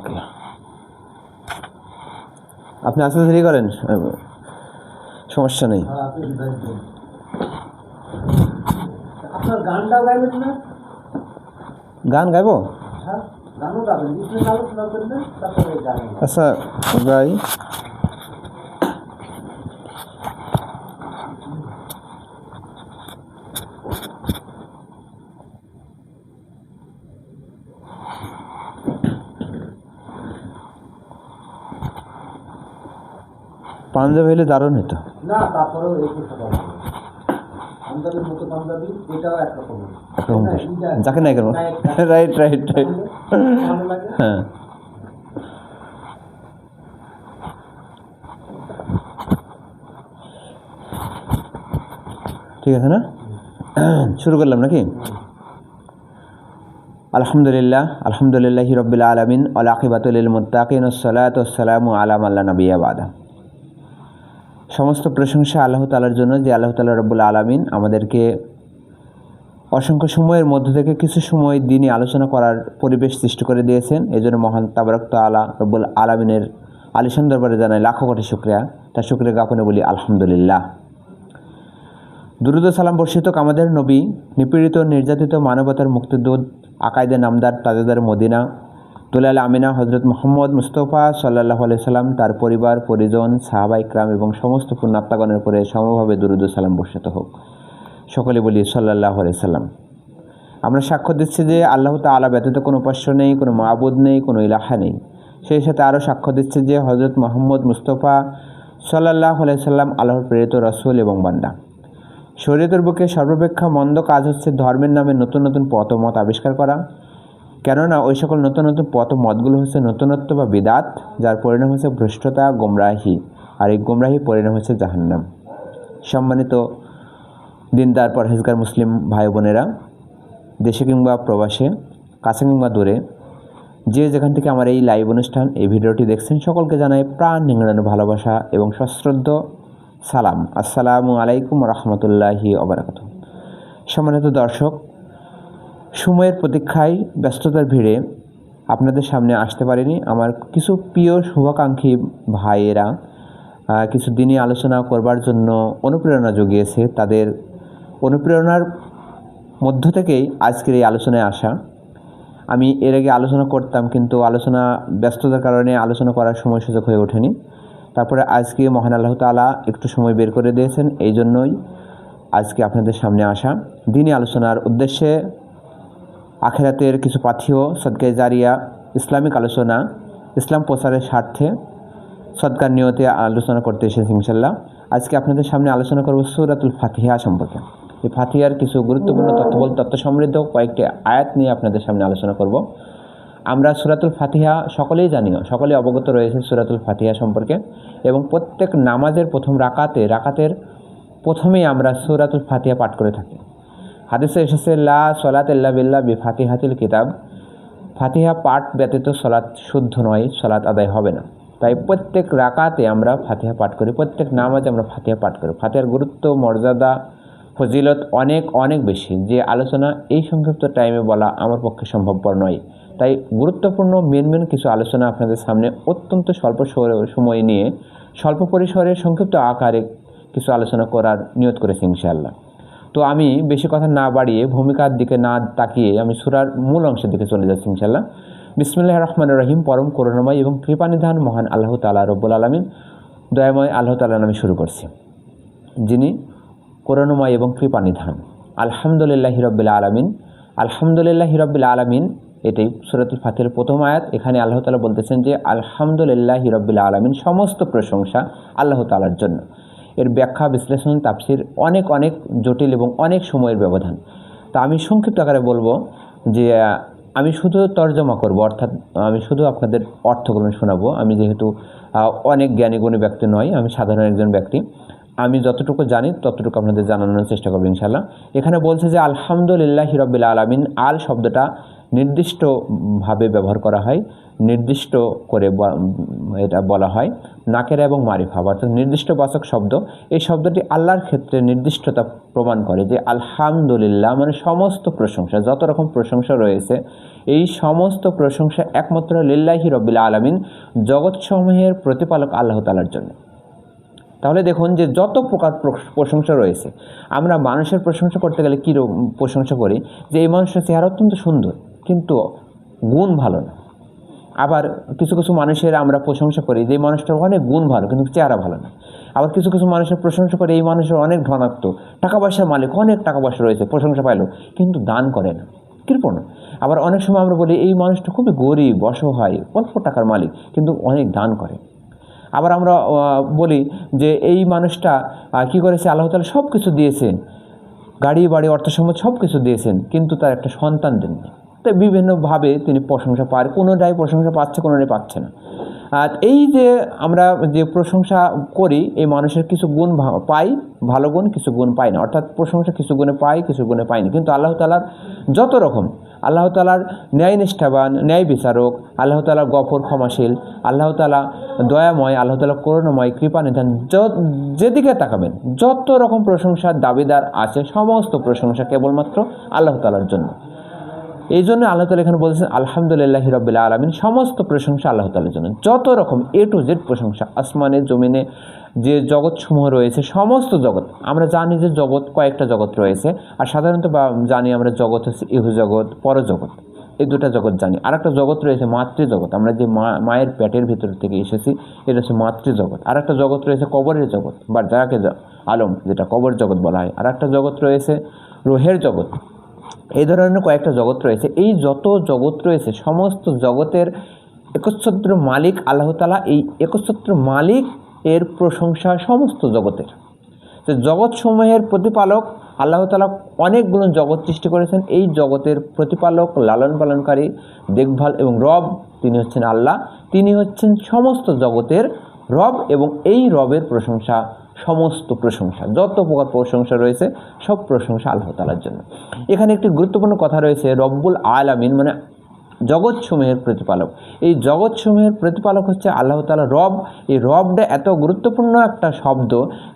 ওকে, আপনি আস্তে আস্তে করেন, সমস্যা নেই। আপনার গানটা গাইবেন না? গান গাইবো? হ্যাঁ, গানও গাবেন, বিষ্ণু আলোচনা করবেন, তারপরে গান। আচ্ছা গাই। পাঞ্জাবি হলে দারুণ হতো। না, তারপরেও এই কথাটা পাঞ্জাবির মতো পাঞ্জাবি, এটাও একরকম। যাকে নাই করবো, রাইট রাইট রাইট, ভালো লাগে। হ্যাঁ ঠিক আছে না? শুরু করলাম নাকি? আলহামদুলিল্লাহ, আলহামদুলিল্লাহি রাব্বিল আলামিন, ওয়াল আকিবাতু লিল মুত্তাকিন, ওয়াসসালাতু ওয়াসসালামু আলা মান লা নাবিয়্যা বাদা। সমস্ত প্রশংসা আল্লাহ তাআলার জন্য, যে আল্লাহ তাআলা রব্বুল আলামিন আমাদেরকে অসংখ্য সময়ের মধ্য থেকে কিছু সময় দিনই আলোচনা করার পরিবেশ সৃষ্টি করে দিয়েছেন। এই জন্য মহান তাবারক তাআলা রব্বুল আলামিনের আলিশান দরবারে জানাই লাখো কোটি শুকরিয়া। তার শুকরিয়া জ্ঞাপনে বলি আলহামদুলিল্লাহ। দুরূদ ও সালাম বর্ষিত আমাদের নবী, নিপীড়িত নির্যাতিত মানবতার মুক্তিদূত, আকাইদে নামদার তাজেদার মদিনা, দুলাল আমিনা হজরত মুহাম্মদ মুস্তফা সাল্লাল্লাহু আলাইহি সাল্লাম, তার পরিবার পরিজন, সাহাবা ইকরাম এবং সমস্ত পুণ্যাত্মাগণের উপরে সমভাবে দুরূদ ও সালাম বর্ষিত হোক। সকলে বলি সাল্লাল্লাহু আলাইহি সাল্লাম। আমরা সাক্ষ্য দিচ্ছি যে আল্লাহ তাআলা ব্যতীত কোনো উপাস্য নেই, কোনো মাবুদ নেই, কোনো ইলাহা নেই। সেই সাথে আরও সাক্ষ্য দিচ্ছি যে হজরত মুহাম্মদ মুস্তফা সাল্লাল্লাহু আলাইহি সাল্লাম আল্লাহর প্রেরিত রাসূল এবং বান্দা। শরীয়তের বুকে সর্বাপেক্ষা মন্দ কাজ হচ্ছে ধর্মের নামে নতুন নতুন পথ ও মত আবিষ্কার করা। কেননা ওই সকল নতুন নতুন পথ ও মতগুলো হচ্ছে নতুনত্ব বা বিদাত, যার পরিণাম হচ্ছে ভ্রষ্টতা, গোমরাহি, আর এই গোমরাহি পরিণাম হচ্ছে জাহান্নাম। সম্মানিত দিনদার পরহেজগার মুসলিম ভাই বোনেরা, দেশে কিংবা প্রবাসে, কাছে কিংবা দূরে, যে যেখান থেকে আমার এই লাইভ অনুষ্ঠান, এই ভিডিওটি দেখছেন, সকলকে জানাই প্রাণ নিংড়ানো ভালোবাসা এবং সশ্রদ্ধ সালাম। আসসালামু আলাইকুম রহমতুল্লাহি ওয়া বারাকাতুহু। সম্মানিত দর্শক, সময়ের প্রতীক্ষায় ব্যস্ততার ভিড়ে আপনাদের সামনে আসতে পারিনি। আমার কিছু প্রিয় শুভাকাঙ্ক্ষী ভাইয়েরা কিছু দিনই আলোচনা করবার জন্য অনুপ্রেরণা জুগিয়েছে। তাদের অনুপ্রেরণার মধ্য থেকেই আজকের এই আলোচনায় আসা। আমি এর আগে আলোচনা করতাম, কিন্তু আলোচনা ব্যস্ততার কারণে আলোচনা করার সময় সুযোগ হয়ে ওঠেনি। তারপরে আজকে মহান আল্লাহ তাআলা একটু সময় বের করে দিয়েছেন, এই জন্যই আজকে আপনাদের সামনে আসা। দিনই আলোচনার উদ্দেশ্যে আখিরাতের কিছু পাথেয়, সদকায়ে জারিয়া, ইসলামিক আলোচনা, ইসলাম প্রচারের স্বার্থে সদকার নিয়তে আলোচনা করতে এসেছি ইনশাআল্লাহ। আজকে আপনাদের সামনে আলোচনা করব সূরাতুল ফাতিহা সম্পর্কে। এই ফাতিহার কিছু গুরুত্বপূর্ণ তথ্য সমৃদ্ধ কয়েকটি আয়াত নিয়ে আপনাদের সামনে আলোচনা করব। আমরা সূরাতুল ফাতিহা সকলেই জানি, সকলেই অবগত রয়েছে সূরাতুল ফাতিহা সম্পর্কে, এবং প্রত্যেক নামাজের প্রথম রাকাতের প্রথমেই আমরা সূরাতুল ফাতিহা পাঠ করে থাকি। হাদিসে এসেছে লা সলাত ইল্লা বিল্লাহ বিফাতিহাতিল কিতাব, ফাতিহা পাঠ ব্যতীত সলাৎ শুদ্ধ নয়, সলাৎ আদায় হবে না। তাই প্রত্যেক রাকাতে আমরা ফাতিহা পাঠ করি, প্রত্যেক নামাজে আমরা ফাতিহা পাঠ করি। ফাতিহার গুরুত্ব, মর্যাদা, ফজিলত অনেক অনেক বেশি, যে আলোচনা এই সংক্ষিপ্ত টাইমে বলা আমার পক্ষে সম্ভবপর নয়। তাই গুরুত্বপূর্ণ মেন কিছু আলোচনা আপনাদের সামনে অত্যন্ত স্বল্প সময় নিয়ে স্বল্প পরিসরে সংক্ষিপ্ত আকারে কিছু আলোচনা করার নিয়ত করেছি ইনশাআল্লাহ। তো আমি বেশি কথা না বাড়িয়ে, ভূমিকার দিকে না তাকিয়ে আমি সূরার মূল অংশের দিকে চলে যাচ্ছি ইনশাআল্লাহ। বিসমিল্লাহির রহমানির রহিম। পরম করুণাময় এবং কৃপানিধান মহান আল্লাহ তাআলা রব্বুল আলামিন, দয়াময় আল্লাহ তাআলার নামে শুরু করছি, যিনি করুণাময় এবং কৃপানিধান। আলহামদুলিল্লাহি রাব্বিল আলামিন। আলহামদুলিল্লাহি রাব্বিল আলামিন, এটাই সূরাতুল ফাতিহার প্রথম আয়াত। এখানে আল্লাহ তাআলা বলতেছেন যে আলহামদুলিল্লাহি রাব্বিল আলামিন, সমস্ত প্রশংসা আল্লাহ তাআলার জন্য। এর ব্যাখ্যা, বিশ্লেষণ, তাফসির অনেক অনেক জটিল এবং অনেক সময়ের ব্যবধান। তা আমি সংক্ষিপ্ত আকারে বলবো যে আমি শুধু তর্জমা করব, অর্থাৎ আমি শুধু আপনাদের অর্থগুলো শোনাবো। আমি যেহেতু অনেক জ্ঞানী ব্যক্তি নয়, আমি সাধারণ একজন ব্যক্তি, আমি যতটুকু জানি ততটুকু আপনাদের জানানোর চেষ্টা করব ইনশাআল্লাহ। এখানে বলছে যে আলহামদুলিল্লাহি রাব্বিল আলামিন। আল শব্দটা নির্দিষ্টভাবে ব্যবহার করা হয়, নির্দিষ্ট করে এটা বলা হয়, নাকেরা এবং মারিফা, অর্থাৎ নির্দিষ্টবাচক শব্দ। এই শব্দটি আল্লাহর ক্ষেত্রে নির্দিষ্টতা প্রমাণ করে যে আলহামদুলিল্লাহ মানে সমস্ত প্রশংসা, যত রকম প্রশংসা রয়েছে এই সমস্ত প্রশংসা একমাত্র লিল্লাহি রব্বিল আলামিন, জগৎসমূহের প্রতিপালক আল্লাহ তাআলার জন্য। তাহলে দেখুন যে যত প্রকার প্রশংসা রয়েছে, আমরা মানুষের প্রশংসা করতে গেলে কী প্রশংসা করি, যে এই মানুষের চেহারা অত্যন্ত সুন্দর কিন্তু গুণ ভালো না। আবার কিছু কিছু মানুষের আমরা প্রশংসা করি যে এই মানুষটার অনেক গুণ ভালো কিন্তু চেহারা ভালো না। আবার কিছু কিছু মানুষের প্রশংসা করে এই মানুষের অনেক ধনাত্ম, টাকা পয়সার মালিক, অনেক টাকা পয়সা রয়েছে, প্রশংসা পাইলো কিন্তু দান করে না, কৃপণ। আবার অনেক সময় আমরা বলি এই মানুষটা খুবই গরিব, অসহায়, অল্প টাকার মালিক কিন্তু অনেক দান করে। আবার আমরা বলি যে এই মানুষটা কী করেছে, আল্লাহ তাআলা সব কিছু দিয়েছেন, গাড়ি বাড়ি অর্থ সম্পদ সব কিছু দিয়েছেন কিন্তু তার একটা সন্তান দেননি। তাই বিভিন্নভাবে তিনি প্রশংসা পায়, কোনোটাই প্রশংসা পাচ্ছে, কোনোটাই পাচ্ছে না। আর এই যে আমরা যে প্রশংসা করি, এই মানুষের কিছু গুণ পাই, ভালো গুণ, কিছু গুণ পাই না, অর্থাৎ প্রশংসা কিছু গুণে পাই, কিছু গুণে পাই না। কিন্তু আল্লাহ তাআলার যত রকম, আল্লাহ তাআলার ন্যায় নিষ্ঠাবান, ন্যায় বিচারক, আল্লাহ তাআলা গফর ক্ষমাশীল, আল্লাহ তাআলা দয়াময়, আল্লাহ তাআলা করুণাময়, কৃপানিধান, যেদিকে তাকাবেন যত রকম প্রশংসার দাবিদার আছে, সমস্ত প্রশংসা কেবলমাত্র আল্লাহ তাআলার জন্য। এই জন্য আল্লাহ তাআলা এখানে বলছেন আলহামদুলিল্লাহি রাব্বিল আলামিন, সমস্ত প্রশংসা আল্লাহ তাআলার জন্য। যত রকম A to Z প্রশংসা, আসমানে জমিনে যে জগৎসমূহ রয়েছে, সমস্ত জগৎ, আমরা জানি যে জগৎ কয়েকটা জগৎ রয়েছে, আর সাধারণত জানি আমরা জগৎ হচ্ছে ইহ জগৎ, পরজগৎ, এই দুটা জগৎ জানি। আর একটা জগৎ রয়েছে মাতৃজগৎ, আমরা যে মায়ের পেটের ভিতর থেকে এসেছি, এটা হচ্ছে মাতৃজগৎ। আর একটা জগৎ রয়েছে কবরের জগৎ বা যাকে আলম, যেটা কবর জগৎ বলা হয়। আর একটা জগৎ রয়েছে রোহের জগৎ। এই ধরনের কয়েকটা জগৎ রয়েছে। এই যত জগৎ রয়েছে, সমস্ত জগতের একচ্ছত্র মালিক আল্লাহ তাআলা। এই একচ্ছত্র মালিক এর প্রশংসা সমস্ত জগতের। তো জগৎসমূহের প্রতিপালক আল্লাহ তাআলা অনেকগুলো জগৎ সৃষ্টি করেছেন। এই জগতের প্রতিপালক, লালন পালনকারী, দেখভাল এবং রব তিনি হচ্ছেন আল্লাহ। তিনি হচ্ছেন সমস্ত জগতের রব এবং এই রবের প্রশংসা, সমস্ত প্রশংসা, যত প্রকার প্রশংসা রয়েছে সব প্রশংসা আল্লাহ তাআলার জন্য। এখানে একটি গুরুত্বপূর্ণ কথা রয়েছে, রব্বুল আলামিন মানে জগৎসমূহের প্রতিপালক। এই জগৎসমূহের প্রতিপালক হচ্ছে আল্লাহ তাআলা রব। এই রবটা এত গুরুত্বপূর্ণ একটা শব্দ,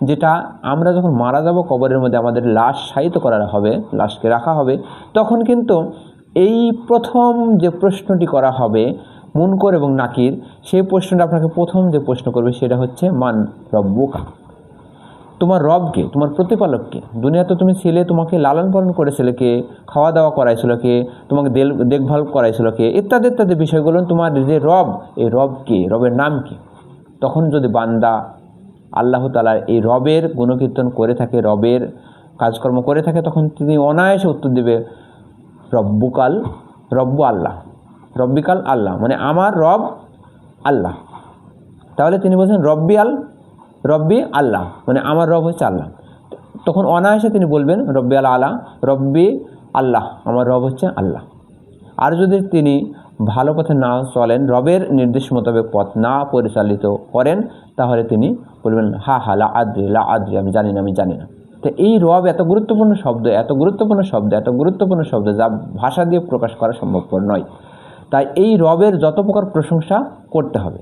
যেটা আমরা যখন মারা যাব, কবরের মধ্যে আমাদের লাশ শায়িত করা হবে, লাশকে রাখা হবে, তখন কিন্তু এই প্রথম যে প্রশ্নটি করা হবে মুনকর এবং নাকির, সেই প্রশ্নটা আপনাকে প্রথম যে প্রশ্ন করবে সেটা হচ্ছে মান রব্বুকা, তোমার রবকে, তোমার প্রতিপালককে। দুনিয়াতে তুমি ছিলে, তোমাকে লালন পালন করেছিল কে, খাওয়া দাওয়া করাইছিল কে, তোমাকে দেখভাল করাইছিল কে, ইত্যাদি ইত্যাদি বিষয়গুলো, তোমার যে রব, এই রবকে, রবের নাম কি? তখন যদি বান্দা আল্লাহ তাআলার এই রবের গুণকীর্তন করে থাকে, রবের কাজকর্ম করে থাকে, তখন তিনি অনায়াসে উত্তর দেবে রব্বুকাল, রব্বু আল্লাহ, রব্বিকাল আল্লাহ, মানে আমার রব আল্লাহ। তাহলে তিনি বলছেন রব্বি আল্লাহ, মানে আমার রব হচ্ছে আল্লাহ। তখন অনায়াসে তিনি বলবেন রব্বি আল্লাহ, রব্বি আল্লাহ, আমার রব হচ্ছে আল্লাহ। আর যদি তিনি ভালো পথে না চলেন, রবের নির্দেশ মোতাবেক পথ না পরিচালিত করেন, তাহলে তিনি বলবেন লা আদ্রি, আমি জানি না। তো এই রব এত গুরুত্বপূর্ণ শব্দ, যা ভাষা দিয়ে প্রকাশ করা সম্ভবপর নয়। তাই এই রবের যত প্রকার প্রশংসা করতে হবে।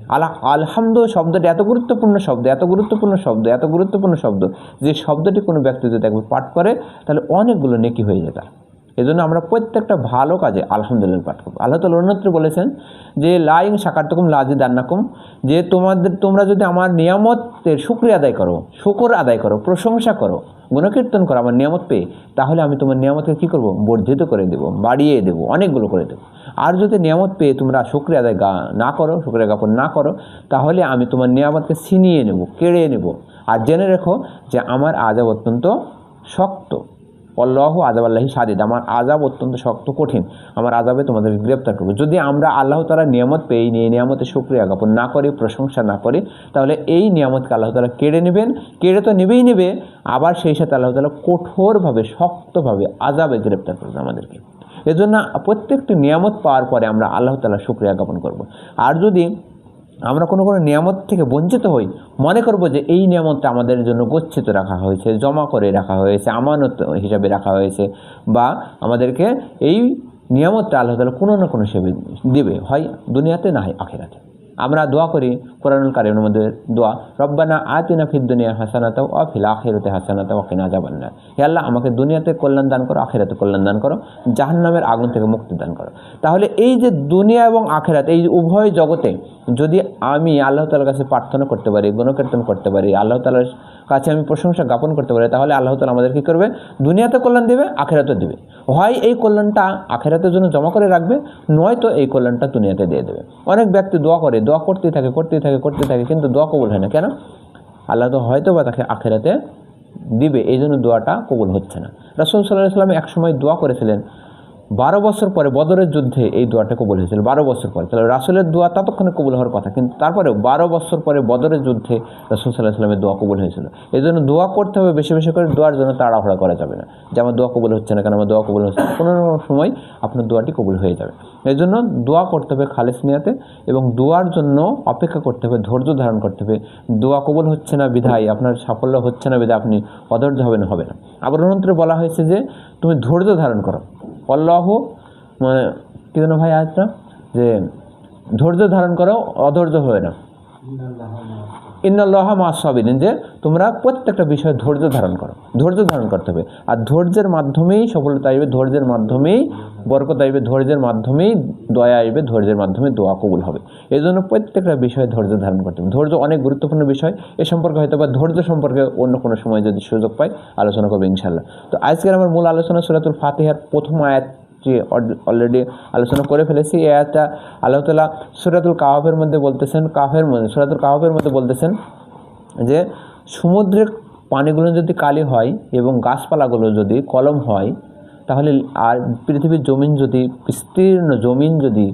আলহামদু শব্দটি এত গুরুত্বপূর্ণ শব্দ, যে শব্দটি কোনো ব্যক্তি যদি একবার পাঠ করে তাহলে অনেকগুলো নেকি হয়ে যায় তার। এই জন্য আমরা প্রত্যেকটা ভালো কাজে আলহামদুলিল্লাহ পাঠ করবো। আল্লাহ তাআলা অন্যত্র বলেছেন যে লা ইন শাকারতুকুম লাযিদান্নাকুম, যে তোমরা যদি আমার নিয়ামতের শুকর আদায় করো, প্রশংসা করো, গুণকীর্তন করো আমার নিয়ামত পেয়ে, তাহলে আমি তোমার নিয়ামতকে কী করবো? বর্ধিত করে দেবো, বাড়িয়ে দেবো, অনেকগুলো করে দেবো। আর যদি নিয়ামত পেয়ে তোমরা শুকরিয়া আদায় শুকরিয়া জ্ঞাপন না করো, তাহলে আমি তোমার নিয়ামতকে ছিনিয়ে নেব, কেড়ে নেব। আর জেনে রেখো যে আমার আযাব অত্যন্ত শক্ত। আল্লাহু আযাবাল্লাহি শাদীদ, আমার আযাব অত্যন্ত শক্ত, কঠিন। আমার আযাবে তোমাদেরকে গ্রেপ্তার করবে। যদি আমরা আল্লাহ তাআলার নিয়ামত পেয়ে নিয়ে নিয়ামতের শুকরিয়া জ্ঞাপন না করি, প্রশংসা না করি, তাহলে এই নিয়ামতকে আল্লাহ তাআলা কেড়ে নেবেন। কেড়ে তো নেবে, আবার সেই সাথে আল্লাহ তাআলা কঠোরভাবে, শক্তভাবে আযাবে গ্রেপ্তার করবে আমাদেরকে। এজন্য প্রত্যেকটি নিয়ামত পাওয়ার পরে আমরা আল্লাহ তাআলার শুকরিয়া জ্ঞাপন করব। আর যদি আমরা কোনো নিয়ামত থেকে বঞ্চিত হই, মনে করব যে এই নিয়ামতটা আমাদের জন্য গচ্ছিত রাখা হয়েছে, জমা করে রাখা হয়েছে, আমানত হিসাবে রাখা হয়েছে, বা আমাদেরকে এই নিয়ামতটা আল্লাহ তাআলা কোনো না কোনো হিসেবে দেবে, হয় দুনিয়াতে না হয় আখিরাতে। আমরা দোয়া করি কোরআনুল কারীমের মধ্যে দোয়া, রব্বানা আতিনা ফিদ দুনিয়া হাসানাতাও ওয়া ফিল আখিরাতি হাসানাতাও ওয়া কিনা আযাবান্নার। হে আল্লাহ, আমাকে দুনিয়াতে কল্যাণ দান করো, আখিরাতে কল্যাণ দান করো, জাহান্নামের আগুন থেকে মুক্তি দান করো। তাহলে এই যে দুনিয়া এবং আখিরাত, এই উভয় জগতে যদি আমি আল্লাহ তাআলার কাছে প্রার্থনা করতে পারি, গুণকীর্তন করতে পারি, আল্লাহ তাআলার কাছে আমি প্রশংসা জ্ঞাপন করতে পারি, তাহলে আল্লাহ তাআলা আমাদের কী করবে? দুনিয়াতে কল্যাণ দেবে, আখিরাতেও দেবে। হয় এই কল্যাণটা আখিরাতের জন্য জমা করে রাখবে, নয়তো এই কল্যাণটা দুনিয়াতে দিয়ে দেবে। অনেক ব্যক্তি দোয়া করে, দোয়া করতেই থাকে, কিন্তু দোয়া কবুল হয় না। কেন? আল্লাহ তো হয়তো বা তাকে আখিরাতে দিবে, এই জন্য দোয়াটা কবুল হচ্ছে না। রাসূল সাল্লাল্লাহু আলাইহি ওয়াসাল্লাম এক সময় দোয়া করেছিলেন, 12 বছর পরে বদরের যুদ্ধে এই দোয়াটা কবুল হয়েছিল। 12 বছর পরে, তাহলে রাসূলের দোয়া ততক্ষণে কবুল হওয়ার কথা, কিন্তু তারপরেও 12 বছর পরে বদরের যুদ্ধে রাসূল সাল্লাল্লাহু আলাইহি ওয়াসাল্লামের দোয়া কবুল হয়েছিল। এই জন্য দোয়া করতে হবে বেশি বেশি করে, দোয়ার জন্য তাড়াহুড়া করা যাবে না যে আমার দোয়া কবুল হচ্ছে না, কেন আমার দোয়া কবুল হচ্ছে না। কোনো সময় আপনার দোয়াটি কবুল হয়ে যাবে। এই জন্য দোয়া করতে হবে খালিস নিয়াতে, এবং দোয়ার জন্য অপেক্ষা করতে হবে, ধৈর্য ধারণ করতে হবে। দোয়া কবুল হচ্ছে না বিধায়, আপনার সাফল্য হচ্ছে না বিধায় আপনি অধৈর্য হবে না। আবার অন্যত্র বলা হয়েছে যে তুমি ধৈর্য ধারণ করো। আল্লাহ মানে কী যেন ভাই আয়াতটা, যে ধৈর্য ধারণ করো, অধৈর্য হয়ে না। ইন্নাল্লাহা মা'আস সাবিরিন, যে তোমরা প্রত্যেকটা বিষয়ে ধৈর্য ধারণ করো, ধৈর্য ধারণ করতে হবে। আর ধৈর্যের মাধ্যমেই সফলতা আসবে, ধৈর্যের মাধ্যমেই বরকত আসবে, ধৈর্যের মাধ্যমেই দয়া আসবে, ধৈর্যের মাধ্যমে দোয়া কবুল হবে। এই জন্য প্রত্যেকটা বিষয়ে ধৈর্য ধারণ করতে হবে। ধৈর্য অনেক গুরুত্বপূর্ণ বিষয়, এ সম্পর্কে হয়তো বা ধৈর্য সম্পর্কে অন্য কোনো সময় যদি সুযোগ পাই আলোচনা করবো ইনশাআল্লাহ। তো আজকের আমার মূল আলোচনা সূরাতুল ফাতিহার প্রথম আয়াত অলরেডি আলোচনা করে ফেলেছি। এই আয়াতটা আল্লাহ তাআলা সূরাতুল কাহফের মধ্যে বলতেছেন, সূরাতুল কাহফের মধ্যে বলতেছেন যে সমুদ্রের পানিগুলো যদি কালি হয় এবং গাছপালাগুলো যদি কলম হয়, তাহলে আর পৃথিবীর জমিন যদি বিস্তীর্ণ জমিন যদি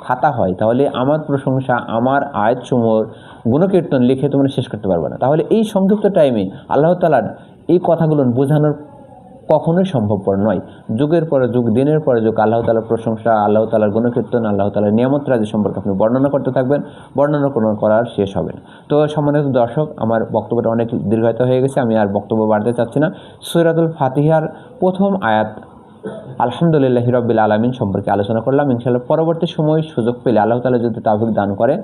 খাতা হয়, তাহলে আমার প্রশংসা, আমার আয়াতসমূহ গুণকীর্তন লিখে তোমরা শেষ করতে পারবে না। তাহলে এই সংক্ষিপ্ত টাইমে আল্লাহ তাআলার এই কথাগুলো বোঝানোর কখনোই সম্ভবপর নয়। যুগের পরে যুগ, দিনের পরে যুগ আল্লাহ তাআলার প্রশংসা, আল্লাহ তাআলার গুণকীর্তন, আল্লাহ তাআলার নিয়ামত রাজি সম্পর্কে আপনি বর্ণনা করতে থাকবেন, বর্ণনা করার শেষ হবে না। তো সম্মানিত দর্শক, আমার বক্তব্যটা অনেক দীর্ঘায়িত হয়ে গেছে, আমি আর বক্তব্য বাড়তে চাচ্ছি না। সূরাতুল ফাতিহার প্রথম আয়াত আলহামদুলিল্লাহি রাব্বিল আলামিন সম্পর্কে আলোচনা করলাম। ইনশাআল্লাহ পরবর্তী সময় সুযোগ পেলে আল্লাহ তাআলা যদি তাওফিক দান করে,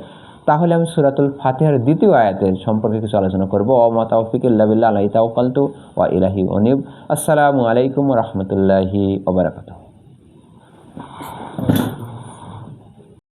তাহলে আমি সূরাতুল ফাতিহার দ্বিতীয় আয়াতের সম্পর্কে কিছু আলোচনা করব। ওয়া মা তাওফিক ইল্লা বিল্লাহ, আলাইহি তাওয়াক্কালতু ওয়া ইলাইহি উনীব। আসসালামু আলাইকুম ওয়া রাহমাতুল্লাহি ওয়া বারাকাতুহু।